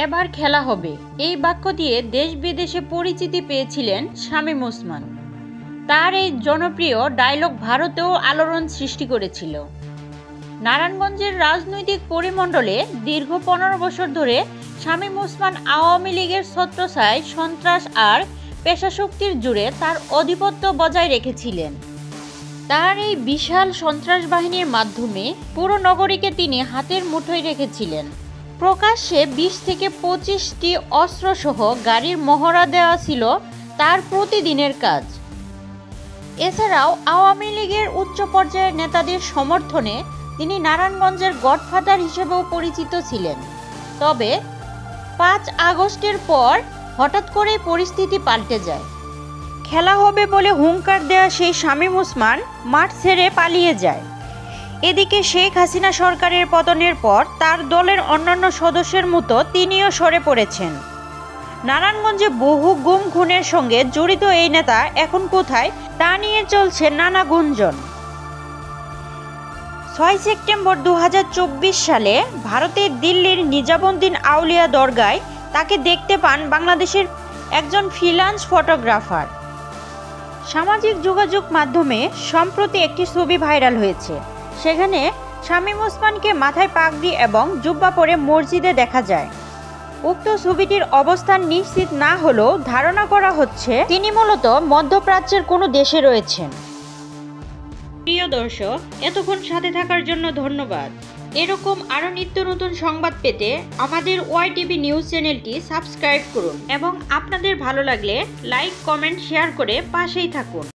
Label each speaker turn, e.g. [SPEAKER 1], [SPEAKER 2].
[SPEAKER 1] এবার খেলা হবে, এই বাক্য দিয়ে দেশ বিদেশে পরিচিতি পেয়েছিলেন শামীম ওসমান। তার এই জনপ্রিয় ডায়লগ ভারতেও আলোড়ন সৃষ্টি করেছিল। নারায়ণগঞ্জের রাজনৈতিক পরিমণ্ডলে দীর্ঘ 15 বছর ধরে শামীম ওসমান আওয়ামী লীগের ছত্রছায়ায় সন্ত্রাস আর পেশাশক্তির জুড়ে তার আধিপত্য বজায় রেখেছিলেন। তার এই বিশাল সন্ত্রাস বাহিনীর মাধ্যমে পুরো নগরীকে তিনি হাতের মুঠোয় রেখেছিলেন। প্রকাশ্যে 20 থেকে 25টি অস্ত্রসহ গাড়ির মহড়া দেওয়া ছিল তার প্রতিদিনের কাজ। এছাড়াও আওয়ামী লীগের উচ্চ পর্যায়ের নেতাদের সমর্থনে তিনি নারায়ণগঞ্জের গডফাদার হিসেবেও পরিচিত ছিলেন। তবে 5 আগস্টের পর হঠাৎ করেই পরিস্থিতি পাল্টে যায়। খেলা হবে বলে হুঙ্কার দেওয়া সেই শামীম ওসমান মাঠ ছেড়ে পালিয়ে যায়। এদিকে শেখ হাসিনা সরকারের পতনের পর তার দলের অন্যান্য সদস্যের মতো তিনিও সরে পড়েছেন। নারায়ণগঞ্জে বহু গুম খুনের সঙ্গে জড়িত এই নেতা এখন কোথায় তা নিয়ে চলছে নানা গুঞ্জন। 6 সেপ্টেম্বর 2024 সালে ভারতের দিল্লির নিজামুদ্দিন আউলিয়া দরগায় তাকে দেখতে পান বাংলাদেশের একজন ফ্রিল্যান্স ফটোগ্রাফার। সামাজিক যোগাযোগ মাধ্যমে সম্প্রতি একটি ছবি ভাইরাল হয়েছে। সেখানে শামীম ওসমানকে মাথায় পাগড়ি এবং জুব্বা পরে মসজিদে দেখা যায়। উক্ত ছবিটির অবস্থান নিশ্চিত না হলেও ধারণা করা হচ্ছে তিনি মূলত মধ্যপ্রাচ্যের কোনো দেশে রয়েছেন। প্রিয় দর্শক, এতক্ষণ সাথে থাকার জন্য ধন্যবাদ। এরকম আরও নিত্য নতুন সংবাদ পেতে আমাদের ওয়াইটিভি নিউজ চ্যানেলটি সাবস্ক্রাইব করুন এবং আপনাদের ভালো লাগলে লাইক, কমেন্ট, শেয়ার করে পাশেই থাকুন।